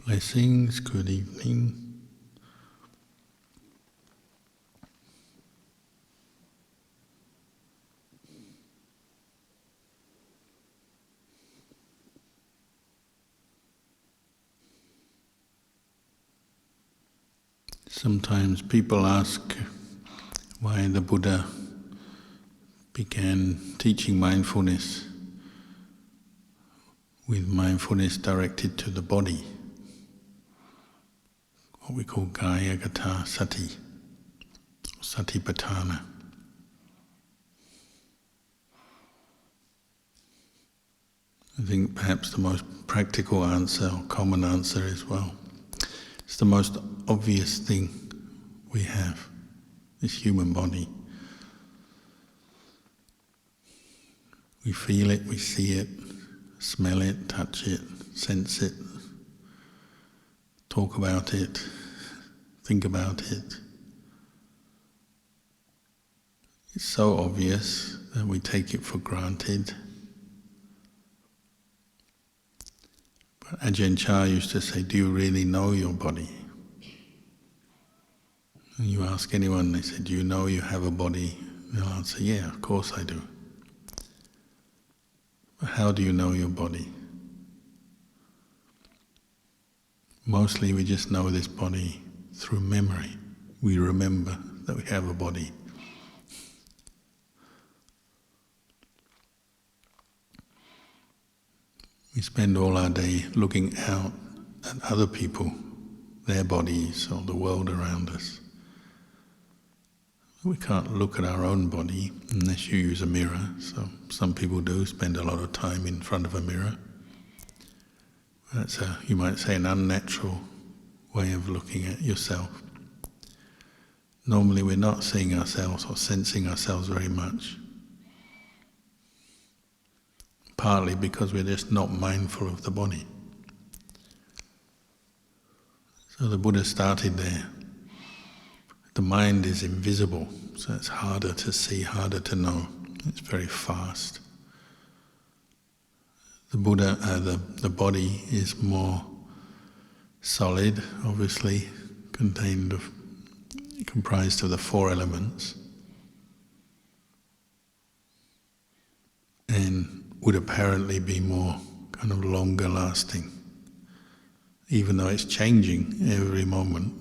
Blessings, good evening. Sometimes people ask why the Buddha began teaching mindfulness with mindfulness directed to the body, what we call Kaya Gata Sati, Satipatthana. I think perhaps the most practical answer, or common answer as well, it's the most obvious thing we have, this human body. We feel it, we see it, smell it, touch it, sense it, talk about it, think about it. It's so obvious that we take it for granted. But Ajahn Chah used to say, do you really know your body? And you ask anyone, they say, do you know you have a body? They'll answer, yeah, of course I do. But how do you know your body? Mostly we just know this body through memory. We remember that we have a body. We spend all our day looking out at other people, their bodies, or the world around us. We can't look at our own body unless you use a mirror, so some people do spend a lot of time in front of a mirror. That's you might say, an unnatural way of looking at yourself. Normally we're not seeing ourselves or sensing ourselves very much. Partly because we're just not mindful of the body. So the Buddha started there. The mind is invisible, so it's harder to see, harder to know. It's very fast. The Buddha, the body is more solid, obviously comprised of the four elements, and would apparently be more kind of longer lasting, even though it's changing every moment.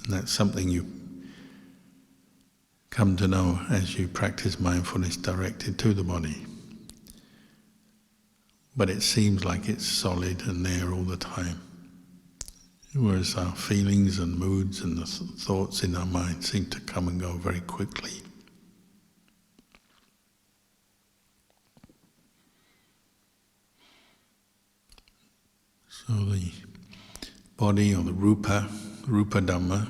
And that's something you come to know as you practice mindfulness directed to the body. But it seems like it's solid and there all the time. Whereas our feelings and moods and the thoughts in our mind seem to come and go very quickly. So the body, or the rupa Dhamma,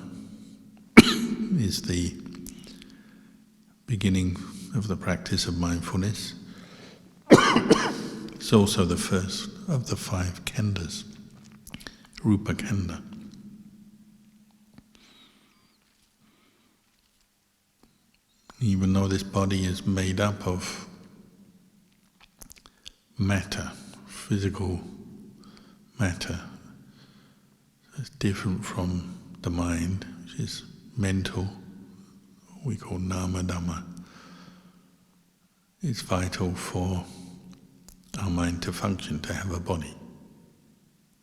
is the beginning of the practice of mindfulness. It's also the first of the 5 khandhas, rupa khandha. Even though this body is made up of matter, physical matter, it's different from the mind, which is mental, we call nama dhamma. It's vital for our mind to function, to have a body.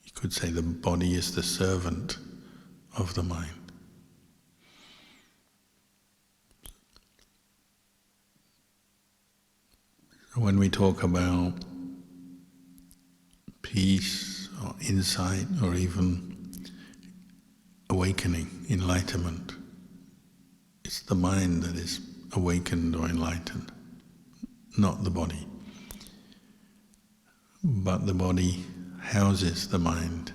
You could say the body is the servant of the mind. When we talk about peace or insight or even awakening, enlightenment, it's the mind that is awakened or enlightened, not the body. But the body houses the mind.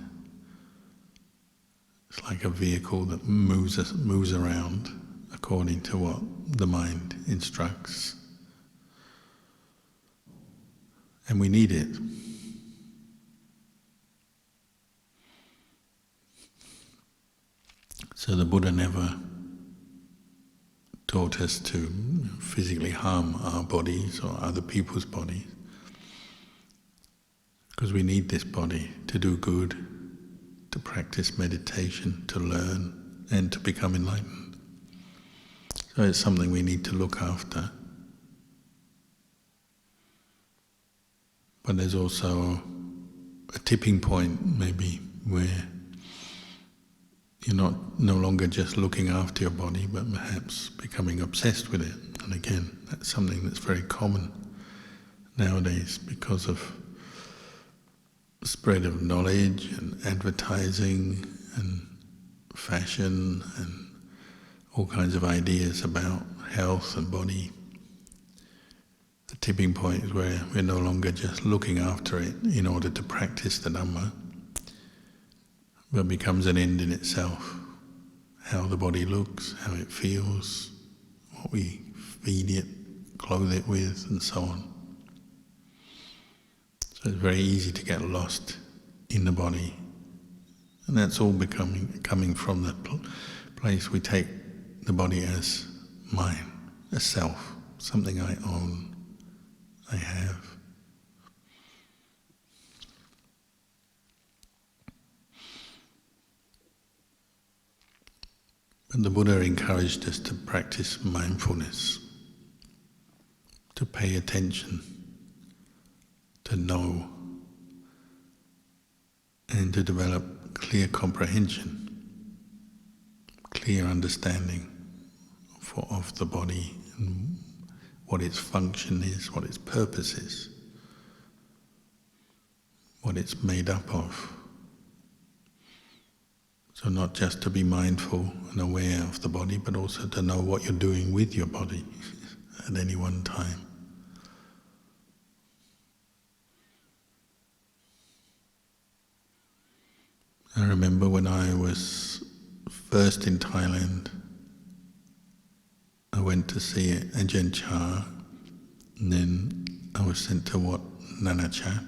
It's like a vehicle that moves around according to what the mind instructs. And we need it. So the Buddha never taught us to physically harm our bodies or other people's bodies, because we need this body to do good, to practice meditation, to learn, and to become enlightened. So it's something we need to look after. But there's also a tipping point, maybe, where you're no longer just looking after your body, but perhaps becoming obsessed with it. And again, that's something that's very common nowadays because of the spread of knowledge and advertising and fashion and all kinds of ideas about health and body. The tipping point is where we're no longer just looking after it in order to practice the Dhamma, but becomes an end in itself. How the body looks, how it feels, what we feed it, clothe it with, and so on. So it's very easy to get lost in the body. And that's all coming from the place we take the body as mine, a self, something I own, I have. But the Buddha encouraged us to practice mindfulness, to pay attention, to know, and to develop clear comprehension, clear understanding of the body and what its function is, what its purpose is, what it's made up of. So not just to be mindful and aware of the body, but also to know what you're doing with your body at any one time. I remember when I was first in Thailand, I went to see Ajahn Chah, and then I was sent to Wat Nanachat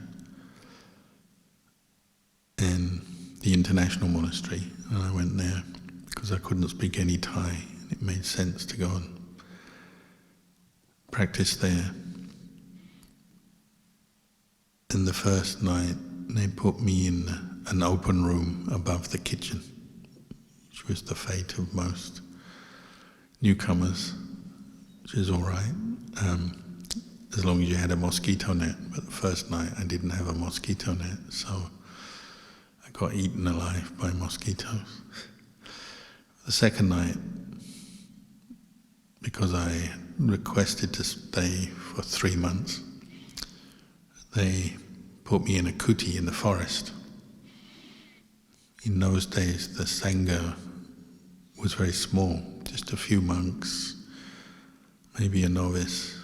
and the international monastery, and I went there because I couldn't speak any Thai, and it made sense to go and practice there. And the first night they put me in an open room above the kitchen, which was the fate of most newcomers, which is all right, as long as you had a mosquito net. But the first night I didn't have a mosquito net, so I got eaten alive by mosquitoes. The second night, because I requested to stay for 3 months, they put me in a kuti in the forest. In those days the Sangha was very small, just a few monks, maybe a novice,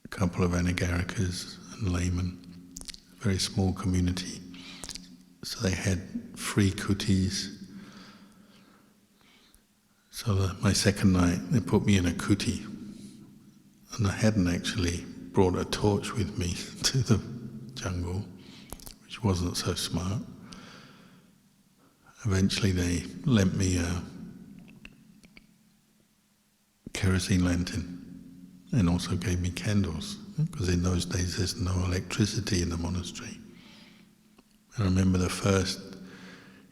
a couple of anagarikas and laymen, a very small community. So they had free kutis. So my second night they put me in a kuti, and I hadn't actually brought a torch with me to the jungle, which wasn't so smart. Eventually they lent me a kerosene lantern and also gave me candles, because in those days there's no electricity in the monastery. I remember the first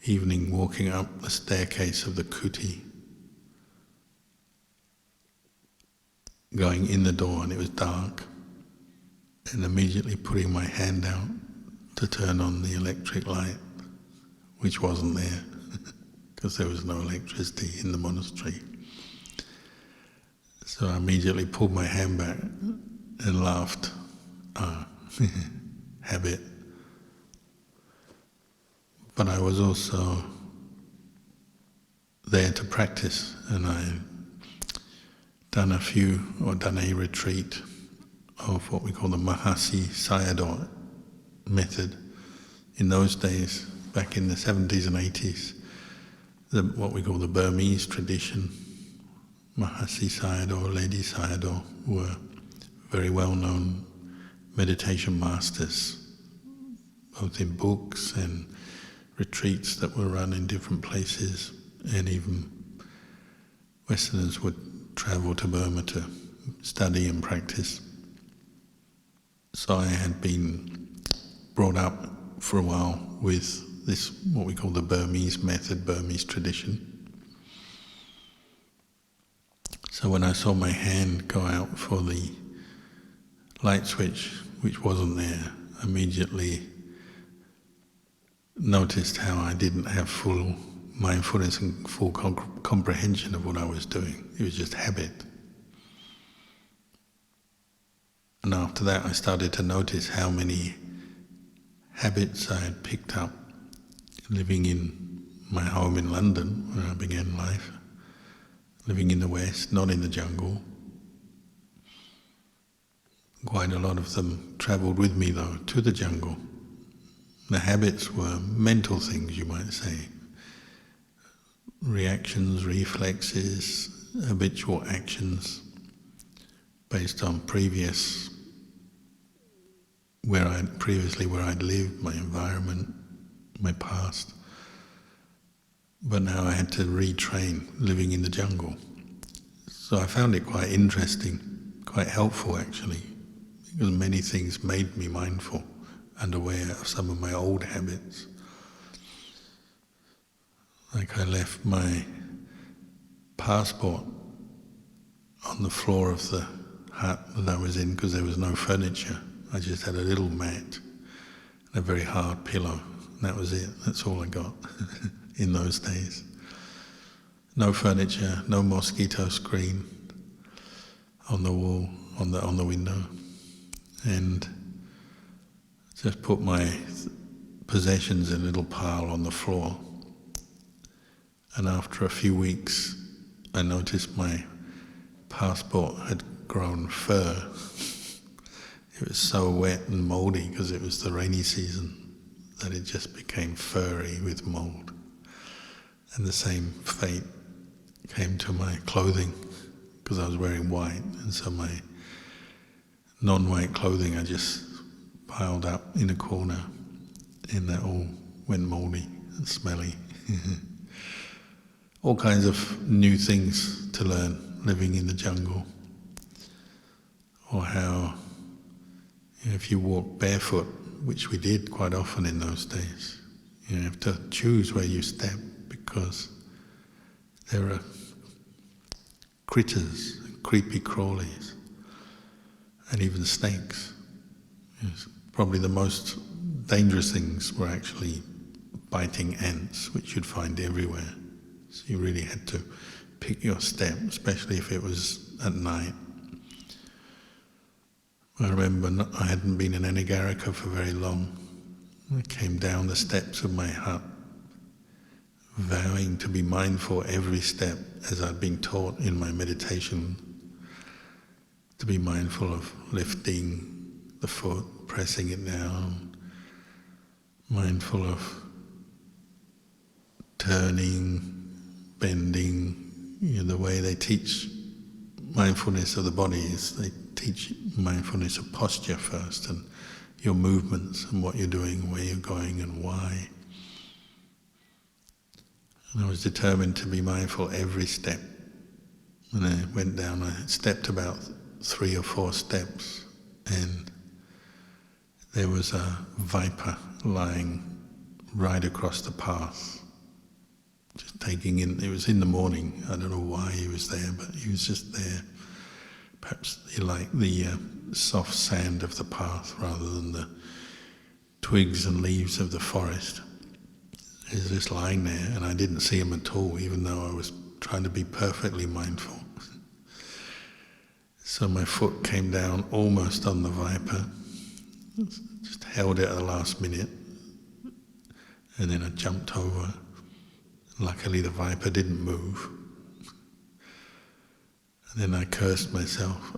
evening walking up the staircase of the kuti, going in the door and it was dark, and immediately putting my hand out to turn on the electric light, which wasn't there, because there was no electricity in the monastery. So I immediately pulled my hand back and laughed. Habit. But I was also there to practice, and I'd done a retreat of what we call the Mahasi Sayadaw method. In those days, back in the 70s and 80s, what we call the Burmese tradition, Mahasi Sayadaw, Lady Sayadaw, were very well-known meditation masters, both in books and retreats that were run in different places, and even Westerners would travel to Burma to study and practice. So I had been brought up for a while with this, what we call the Burmese method, Burmese tradition. So when I saw my hand go out for the light switch, which wasn't there, I immediately noticed how I didn't have full mindfulness and full comprehension of what I was doing. It was just habit. And after that I started to notice how many habits I had picked up living in my home in London when I began life, living in the West, not in the jungle. Quite a lot of them travelled with me though, to the jungle. The habits were mental things, you might say. Reactions, reflexes, habitual actions based on where I'd lived, my environment, my past. But now I had to retrain living in the jungle. So I found it quite interesting, quite helpful actually, because many things made me mindful and aware of some of my old habits. Like I left my passport on the floor of the hut that I was in because there was no furniture. I just had a little mat and a very hard pillow. And that was it. That's all I got in those days. No furniture, no mosquito screen on the wall, on the window, and just put my possessions in a little pile on the floor. And after a few weeks, I noticed my passport had grown fur. It was so wet and mouldy because it was the rainy season that it just became furry with mould. And the same fate came to my clothing because I was wearing white, and so my non-white clothing I just piled up in a corner, and that all went mouldy and smelly. All kinds of new things to learn living in the jungle. Or how if you walk barefoot, which we did quite often in those days, you have to choose where you step because there are critters, creepy crawlies, and even snakes. Yes, probably the most dangerous things were actually biting ants, which you'd find everywhere. So you really had to pick your step, especially if it was at night. I remember I hadn't been in Anagarika for very long. I came down the steps of my hut, vowing to be mindful every step as I'd been taught in my meditation, to be mindful of lifting the foot, pressing it down, mindful of turning, bending. The way they teach mindfulness of the body is they teach mindfulness of posture first, and your movements and what you're doing, where you're going and why. And I was determined to be mindful every step. And I went down, I stepped about 3 or 4 steps, and there was a viper lying right across the path. Just taking in, it was in the morning, I don't know why he was there, but he was just there. Perhaps he liked the soft sand of the path rather than the twigs and leaves of the forest. He was just lying there, and I didn't see him at all, even though I was trying to be perfectly mindful. So my foot came down almost on the viper, just held it at the last minute, and then I jumped over. Luckily the viper didn't move. And then I cursed myself,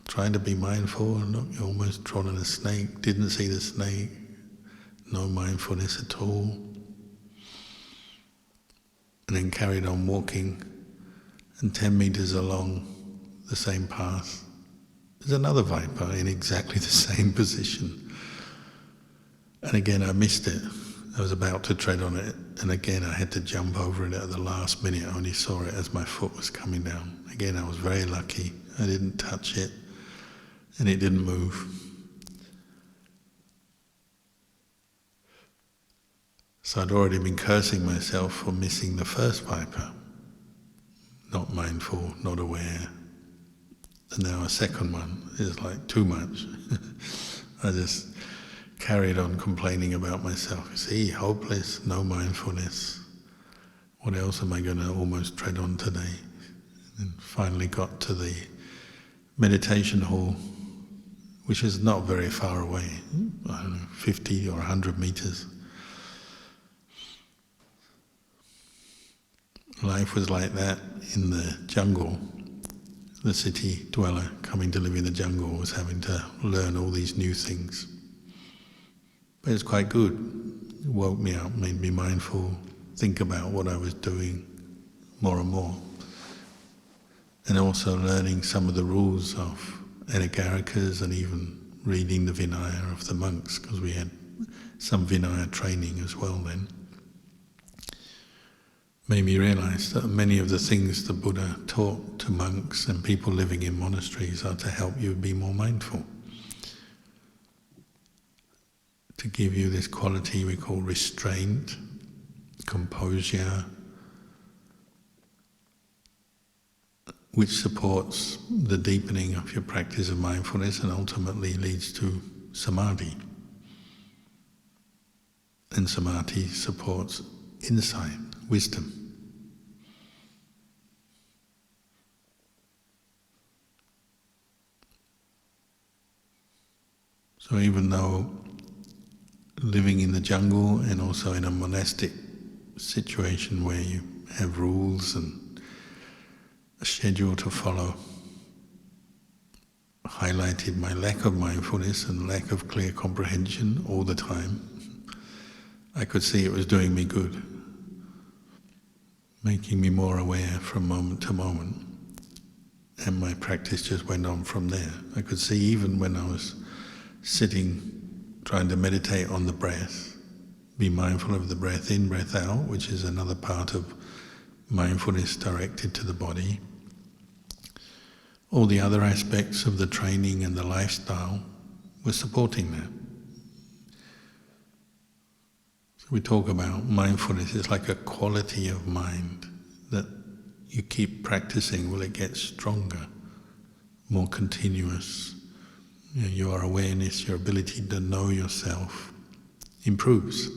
trying to be mindful, and look, almost trod on a snake, didn't see the snake, no mindfulness at all. And then carried on walking, and 10 meters along the same path, there's another viper in exactly the same position. And again I missed it. I was about to tread on it, and again I had to jump over it at the last minute. I only saw it as my foot was coming down. Again, I was very lucky. I didn't touch it, and it didn't move. So I'd already been cursing myself for missing the first viper. Not mindful, not aware. And now a second one is like too much. I just carried on complaining about myself. See, hopeless, no mindfulness. What else am I going to almost tread on today? And finally got to the meditation hall, which is not very far away, I don't know, 50 or 100 meters. Life was like that in the jungle. The city dweller coming to live in the jungle was having to learn all these new things. But it's quite good. It woke me up, made me mindful, think about what I was doing more and more. And also learning some of the rules of Anagarikas and even reading the Vinaya of the monks, because we had some Vinaya training as well then. Made me realize that many of the things the Buddha taught to monks and people living in monasteries are to help you be more mindful. To give you this quality we call restraint, composure, which supports the deepening of your practice of mindfulness and ultimately leads to samadhi. And samadhi supports insight, wisdom. So even though living in the jungle and also in a monastic situation where you have rules and a schedule to follow, highlighted my lack of mindfulness and lack of clear comprehension all the time, I could see it was doing me good, making me more aware from moment to moment. And my practice just went on from there. I could see even when I was sitting, trying to meditate on the breath, be mindful of the breath in, breath out, which is another part of mindfulness directed to the body. All the other aspects of the training and the lifestyle were supporting that. So we talk about mindfulness, it's like a quality of mind that you keep practicing, will it get stronger, more continuous. Your awareness, your ability to know yourself improves.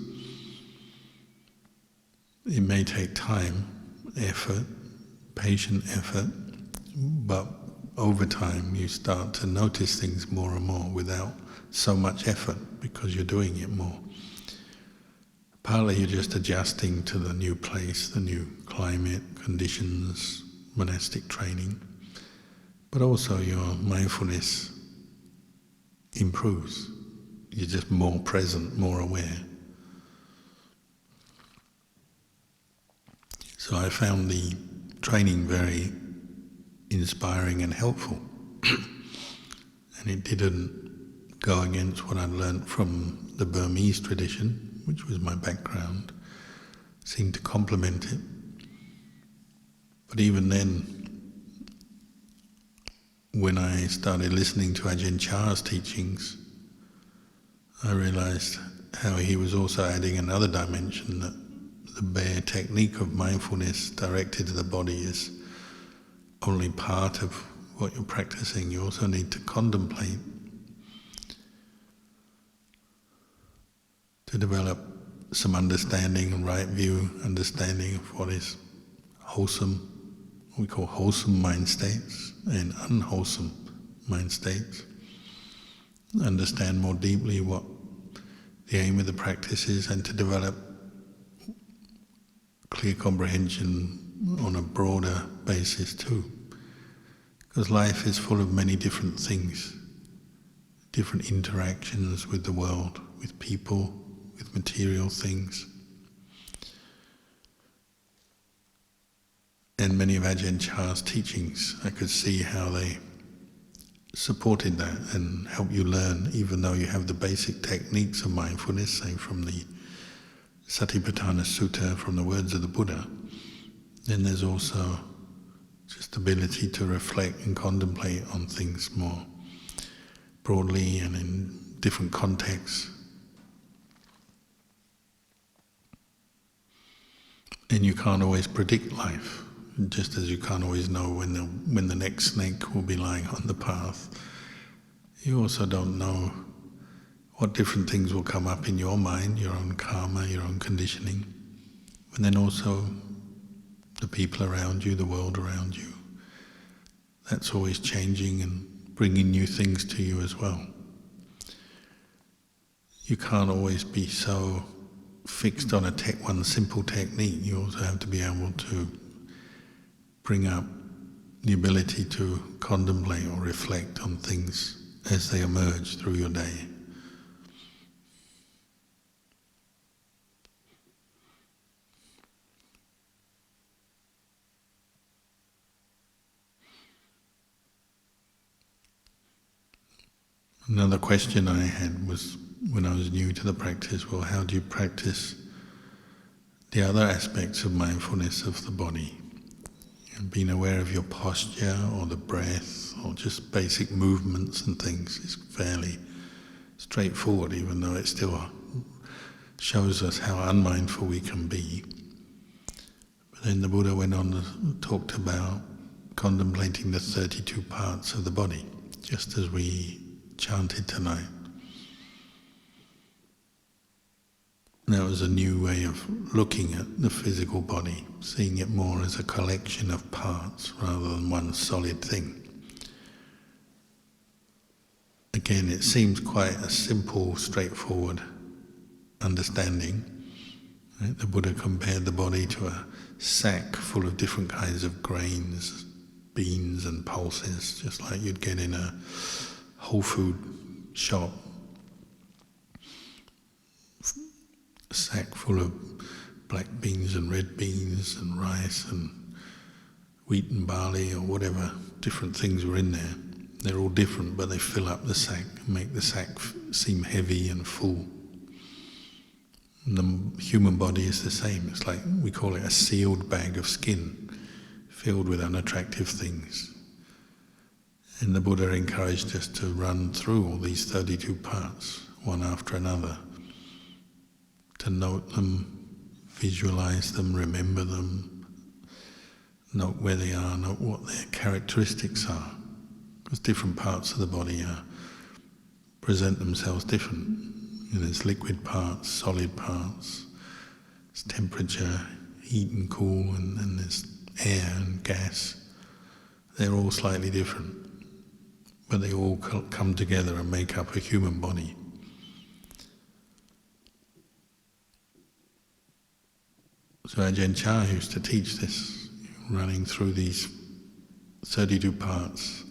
It may take time, effort, patient effort, but over time you start to notice things more and more without so much effort because you're doing it more. Partly you're just adjusting to the new place, the new climate, conditions, monastic training, but also your mindfulness improves. You're just more present, more aware. So I found the training very inspiring and helpful. And it didn't go against what I'd learnt from the Burmese tradition, which was my background. It seemed to complement it. But even then, when I started listening to Ajahn Chah's teachings, I realized how he was also adding another dimension, that the bare technique of mindfulness directed to the body is only part of what you're practicing. You also need to contemplate, to develop some understanding and right view, understanding of what is wholesome, we call wholesome mind states, and unwholesome mind states. Understand more deeply what the aim of the practice is, and to develop clear comprehension on a broader basis too. Because life is full of many different things, different interactions with the world, with people, with material things. And many of Ajahn Chah's teachings, I could see how they supported that and help you learn, even though you have the basic techniques of mindfulness, say from the Satipatthana Sutta, from the words of the Buddha. Then there's also just ability to reflect and contemplate on things more broadly and in different contexts. And you can't always predict life, just as you can't always know when the next snake will be lying on the path. You also don't know what different things will come up in your mind, your own karma, your own conditioning, and then also the people around you, the world around you. That's always changing and bringing new things to you as well. You can't always be so fixed on one simple technique. You also have to be able to bring up the ability to contemplate or reflect on things as they emerge through your day. Another question I had was, when I was new to the practice, well, how do you practice the other aspects of mindfulness of the body? And being aware of your posture or the breath or just basic movements and things is fairly straightforward, even though it still shows us how unmindful we can be. But then the Buddha went on and talked about contemplating the 32 parts of the body, just as we chanted tonight. And that was a new way of looking at the physical body, seeing it more as a collection of parts rather than one solid thing. Again, it seems quite a simple, straightforward understanding. Right? The Buddha compared the body to a sack full of different kinds of grains, beans and pulses, just like you'd get in a whole food shop. A sack full of black beans and red beans and rice and wheat and barley or whatever different things were in there. They're all different, but they fill up the sack and make the sack seem heavy and full. And the human body is the same. It's like, we call it a sealed bag of skin, filled with unattractive things. And the Buddha encouraged us to run through all these 32 parts, one after another, to note them, visualize them, remember them, note where they are, note what their characteristics are. Because different parts of the body present themselves different. There's liquid parts, solid parts, there's temperature, heat and cool, and there's air and gas. They're all slightly different, but they all come together and make up a human body. So Ajahn Chah used to teach this, running through these 32 parts,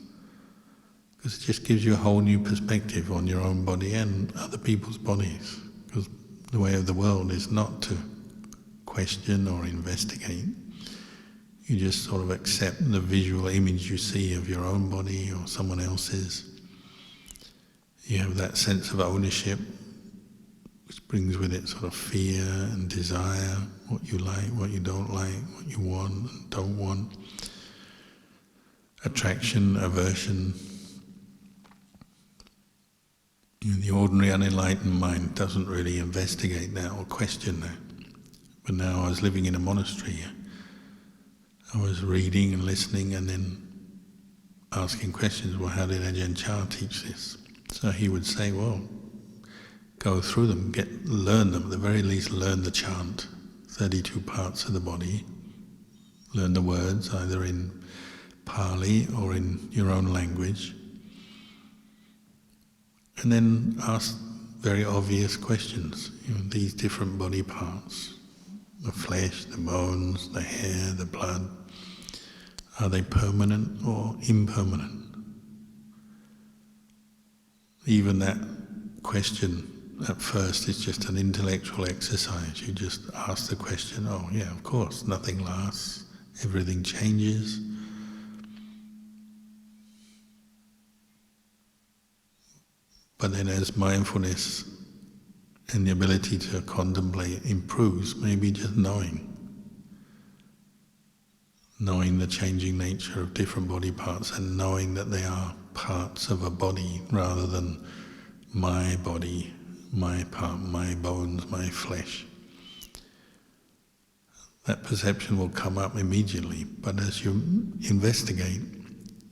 because it just gives you a whole new perspective on your own body and other people's bodies. Because the way of the world is not to question or investigate. You just sort of accept the visual image you see of your own body or someone else's. You have that sense of ownership, which brings with it sort of fear and desire, what you like, what you don't like, what you want and don't want, attraction, aversion. The ordinary unenlightened mind doesn't really investigate that or question that. But now I was living in a monastery, I was reading and listening and then asking questions, well, how did Ajahn Chah teach this? So he would say, well, go through them, learn them, at the very least learn the chant, 32 parts of the body, learn the words either in Pali or in your own language, and then ask very obvious questions. These different body parts, the flesh, the bones, the hair, the blood, are they permanent or impermanent? Even that question at first is just an intellectual exercise. You just ask the question, oh yeah, of course, nothing lasts, everything changes. But then as mindfulness and the ability to contemplate improves, maybe just knowing the changing nature of different body parts and knowing that they are parts of a body rather than my body, my part, my bones, my flesh. that perception will come up immediately. But as you investigate,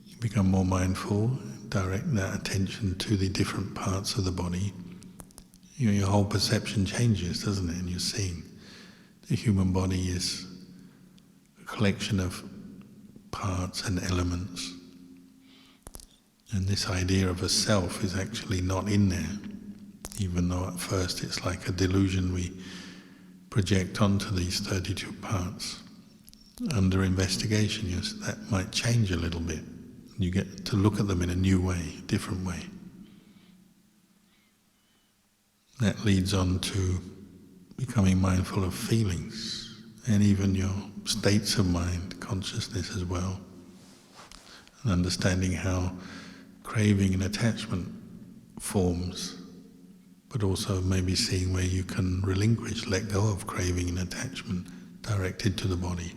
you become more mindful, direct that attention to the different parts of the body. Your whole perception changes, doesn't it? And you're seeing the human body is a collection of parts and elements. And this idea of a self is actually not in there, even though at first it's like a delusion we project onto these 32 parts. Under investigation, that might change a little bit. You get to look at them in a new way, different way. That leads on to becoming mindful of feelings and even your states of mind, consciousness as well, and understanding how craving and attachment forms, but also maybe seeing where you can relinquish, let go of craving and attachment directed to the body.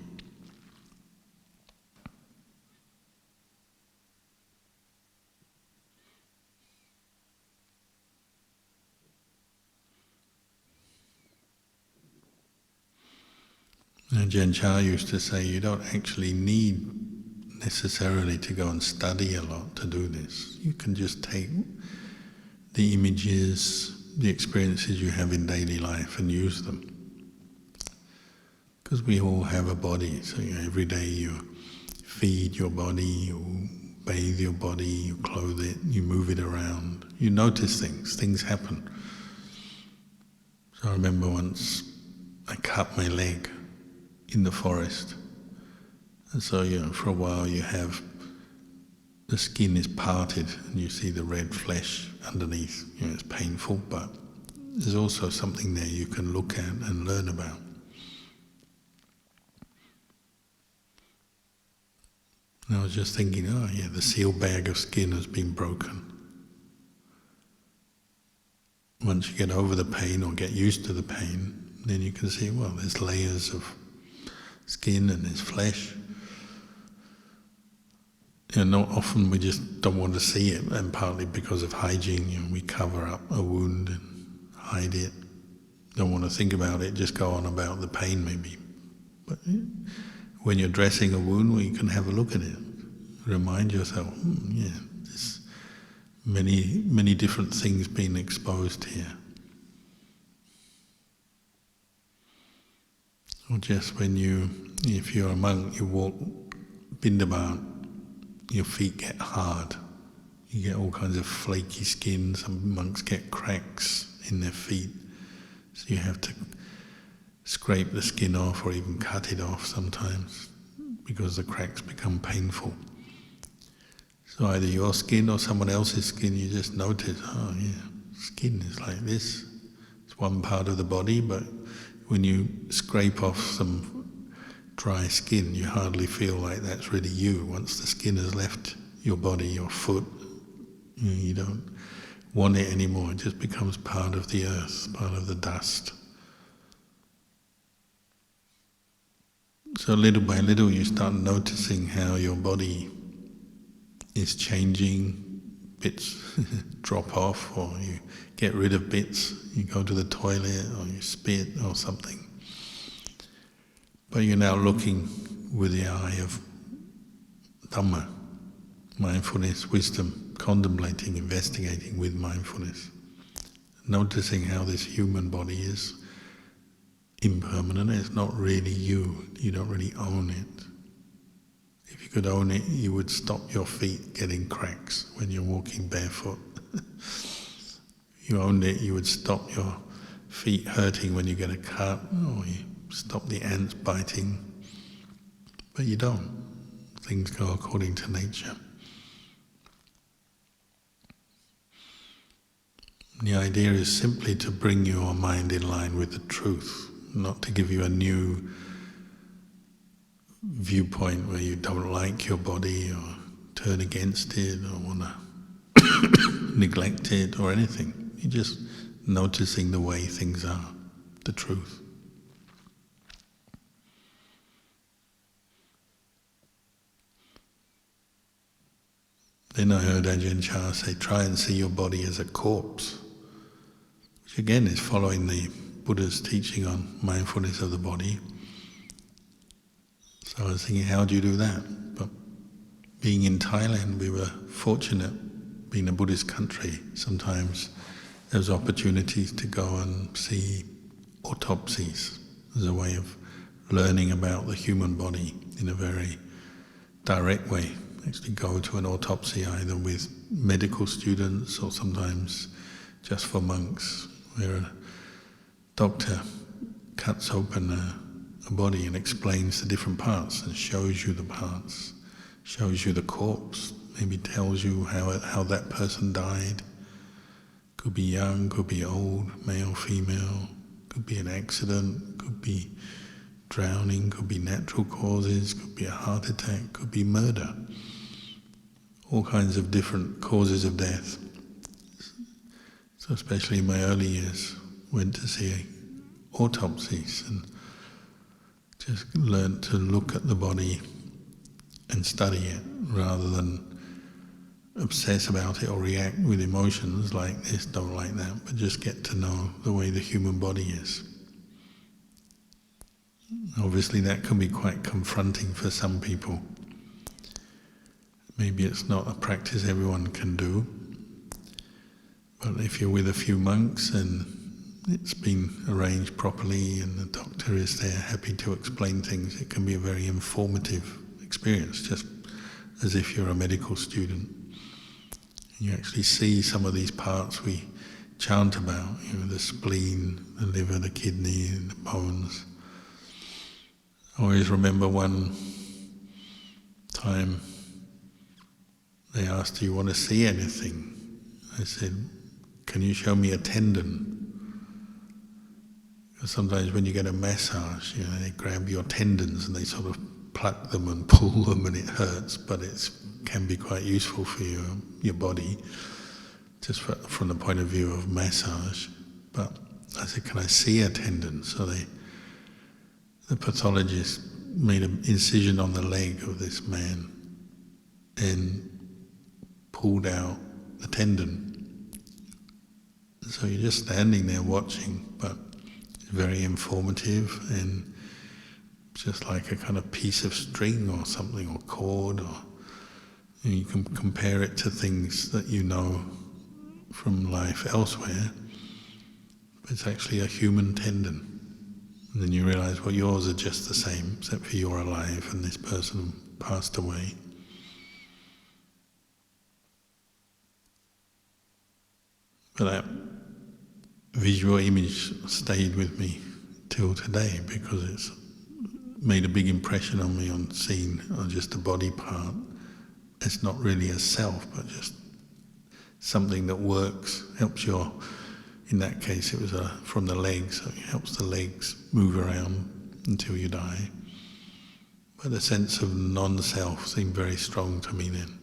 Ajahn Chah used to say you don't actually need necessarily to go and study a lot to do this. You can just take the images, the experiences you have in daily life and use them. Because we all have a body, so every day you feed your body, you bathe your body, you clothe it, you move it around. You notice things happen. So I remember once I cut my leg in the forest. And so, for a while you have, the skin is parted and you see the red flesh underneath. It's painful, but there's also something there you can look at and learn about. And I was just thinking, the seal bag of skin has been broken. Once you get over the pain or get used to the pain, then you can see, there's layers of skin and there's flesh. Not often we just don't want to see it, and partly because of hygiene, we cover up a wound and hide it. Don't want to think about it, just go on about the pain maybe. But when you're dressing a wound, you can have a look at it. Remind yourself, there's many different things being exposed here. Or just if you're a monk, you walk bindabat, your feet get hard. You get all kinds of flaky skin. Some monks get cracks in their feet. So you have to scrape the skin off or even cut it off sometimes because the cracks become painful. So either your skin or someone else's skin, you just notice, skin is like this. It's one part of the body, but when you scrape off some dry skin, you hardly feel like that's really you. Once the skin has left your body, your foot, you don't want it anymore. It just becomes part of the earth, part of the dust. So little by little you start noticing how your body is changing. Bits drop off, or you get rid of bits. You go to the toilet or you spit or something. But you're now looking with the eye of Dhamma, mindfulness, wisdom, contemplating, investigating with mindfulness, noticing how this human body is impermanent. It's not really you. You don't really own it. If you could own it, you would stop your feet getting cracks when you're walking barefoot. If you owned it, you would stop your feet hurting when you get a cut, or you stop the ants biting. But you don't. Things go according to nature. The idea is simply to bring your mind in line with the truth, not to give you a new viewpoint where you don't like your body or turn against it or want to neglect it or anything. You're just noticing the way things are, the truth. Then I heard Ajahn Chah say, try and see your body as a corpse, which again is following the Buddha's teaching on mindfulness of the body. So I was thinking, how do you do that? But being in Thailand, we were fortunate, being a Buddhist country, sometimes there's opportunities to go and see autopsies as a way of learning about the human body in a very direct way. Actually go to an autopsy either with medical students or sometimes just for monks, where a doctor cuts open a body and explains the different parts and shows you the parts, shows you the corpse, maybe tells you how that person died. Could be young, could be old, male, female, could be an accident, could be drowning, could be natural causes, could be a heart attack, could be murder. All kinds of different causes of death. So especially in my early years, went to see autopsies and just learned to look at the body and study it rather than obsess about it or react with emotions like this, don't like that, but just get to know the way the human body is. Obviously that can be quite confronting for some people. Maybe it's not a practice everyone can do, but if you're with a few monks and it's been arranged properly and the doctor is there happy to explain things, it can be a very informative experience, just as if you're a medical student. You actually see some of these parts we chant about, the spleen, the liver, the kidney, the bones. I always remember one time they asked, do you want to see anything? I said, can you show me a tendon? Because sometimes when you get a massage, they grab your tendons and they sort of pluck them and pull them and it hurts, but it can be quite useful for your body, just from the point of view of massage. But I said, can I see a tendon? So the pathologist made an incision on the leg of this man and pulled out the tendon. So you're just standing there watching, but it's very informative and just like a kind of piece of string or something, or cord, or you can compare it to things that you know from life elsewhere, but it's actually a human tendon. And then you realize, well, yours are just the same, except for you're alive and this person passed away. But that visual image stayed with me till today because it's made a big impression on me on seeing just a body part. It's not really a self, but just something that works, helps in that case it was from the legs, so it helps the legs move around until you die. But the sense of non-self seemed very strong to me then.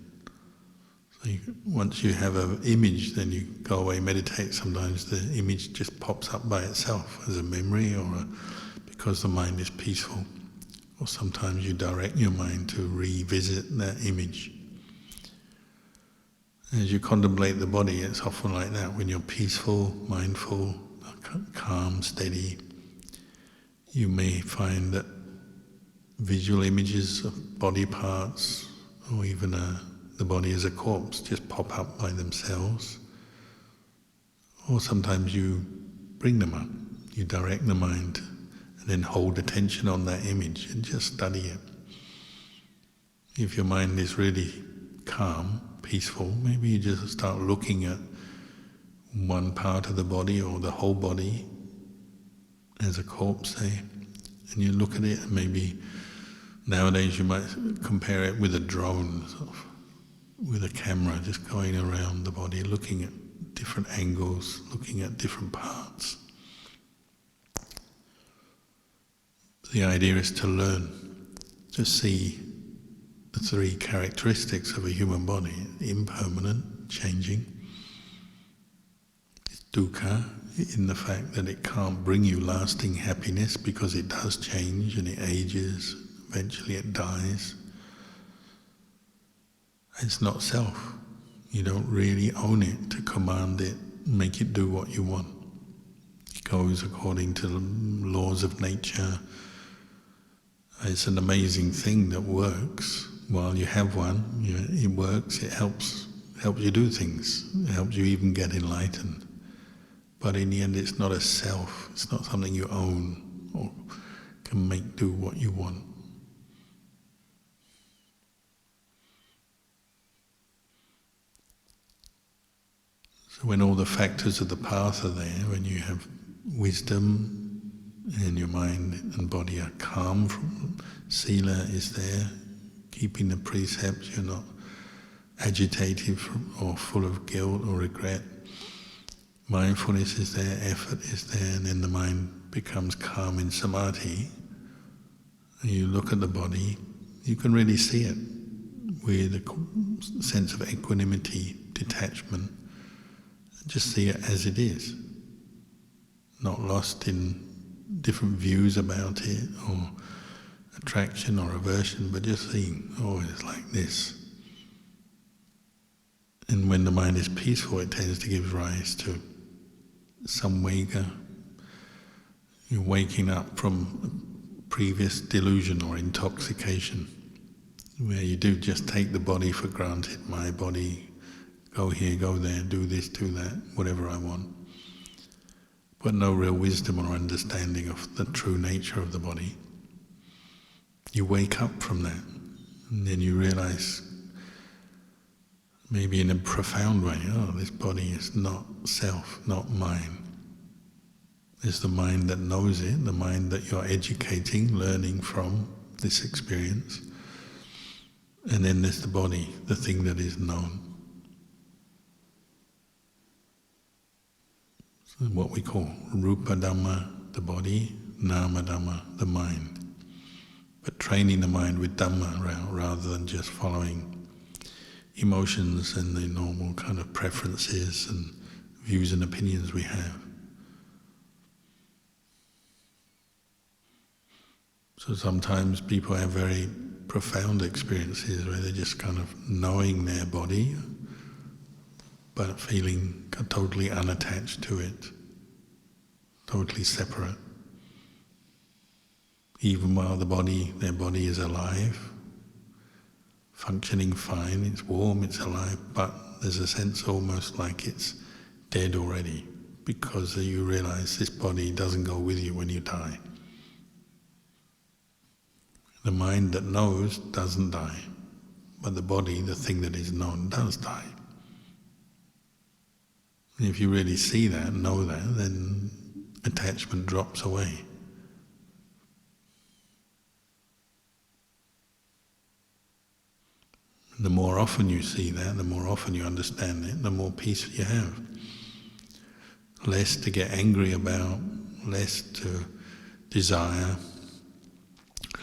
So once you have an image, then you go away, meditate, sometimes the image just pops up by itself as a memory because the mind is peaceful. Or sometimes you direct your mind to revisit that image. As you contemplate the body, it's often like that. When you're peaceful, mindful, calm, steady, you may find that visual images of body parts, or even the body as a corpse, just pop up by themselves. Or sometimes you bring them up, you direct the mind, and then hold attention on that image and just study it. If your mind is really calm, peaceful, maybe you just start looking at one part of the body or the whole body as a corpse, say, and you look at it, and maybe nowadays you might compare it with a drone, sort of, with a camera just going around the body, looking at different angles, looking at different parts. The idea is to learn, to see the three characteristics of a human body: impermanent, changing. It's dukkha in the fact that it can't bring you lasting happiness because it does change and it ages, eventually it dies. It's not self. You don't really own it to command it, make it do what you want. It goes according to the laws of nature, It's an amazing thing that works. While you have one, it works, it helps you do things, it helps you even get enlightened. But in the end, it's not a self, it's not something you own or can make do what you want. So when all the factors of the path are there, when you have wisdom and your mind and body are calm, sila is there, keeping the precepts, you're not agitated or full of guilt or regret. Mindfulness is there, effort is there, and then the mind becomes calm in samadhi. And you look at the body, you can really see it with a sense of equanimity, detachment. Just see it as it is, not lost in different views about it or attraction or aversion, but just seeing, oh, it's like this. And when the mind is peaceful, it tends to give rise to samvega. You're waking up from previous delusion or intoxication, where you do just take the body for granted. My body, go here, go there, do this, do that, whatever I want. But no real wisdom or understanding of the true nature of the body. You wake up from that, and then you realize, maybe in a profound way, oh, this body is not self, not mine. There's the mind that knows it, the mind that you're educating, learning from this experience. And then there's the body, the thing that is known. So what we call rupa dhamma, the body, nama dhamma, the mind. But training the mind with dhamma rather than just following emotions and the normal kind of preferences and views and opinions we have. So sometimes people have very profound experiences where they're just kind of knowing their body, but feeling totally unattached to it, totally separate. Even while their body is alive, functioning fine, it's warm, it's alive, but there's a sense almost like it's dead already, because you realize this body doesn't go with you when you die. The mind that knows doesn't die, but the body, the thing that is known, does die. And if you really see that, know that, then attachment drops away. The more often you see that, the more often you understand it, the more peace you have. Less to get angry about, less to desire,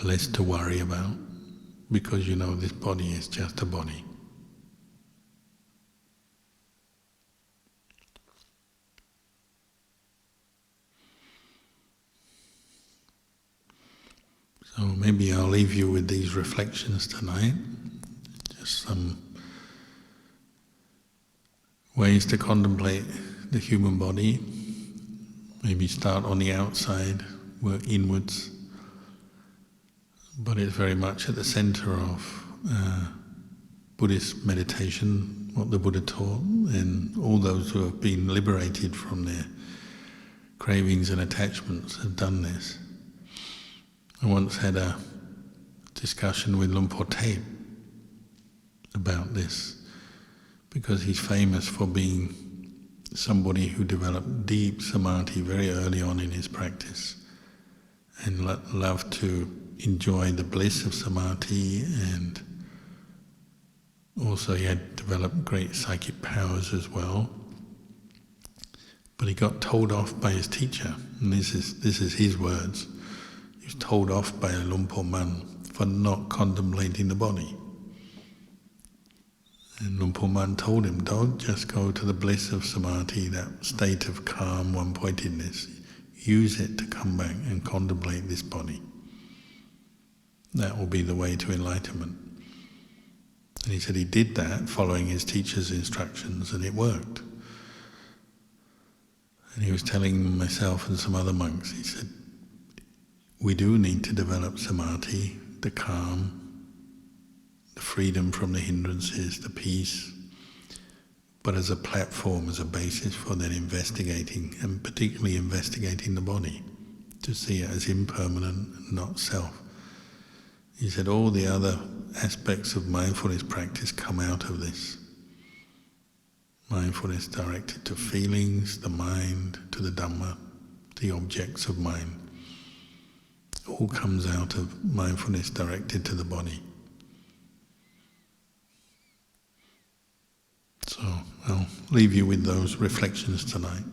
less to worry about, because you know this body is just a body. So maybe I'll leave you with these reflections tonight. Just some ways to contemplate the human body. Maybe start on the outside, work inwards. But it's very much at the center of Buddhist meditation, what the Buddha taught, and all those who have been liberated from their cravings and attachments have done this. I once had a discussion with Luang Por Thep about this, because he's famous for being somebody who developed deep samadhi very early on in his practice and loved to enjoy the bliss of samadhi, and also he had developed great psychic powers as well. But he got told off by his teacher, and this is his words. He was told off by Luang Por Man for not contemplating the body. And Luang Por Man told him, don't just go to the bliss of samadhi, that state of calm, one-pointedness. Use it to come back and contemplate this body. That will be the way to enlightenment. And he said he did that following his teacher's instructions, and it worked. And he was telling myself and some other monks, he said, we do need to develop samadhi, the calm, the freedom from the hindrances, the peace, but as a platform, as a basis for then investigating, and particularly investigating the body, to see it as impermanent, not self. He said all the other aspects of mindfulness practice come out of this. Mindfulness directed to feelings, the mind, to the Dhamma, the objects of mind. All comes out of mindfulness directed to the body. So I'll leave you with those reflections tonight.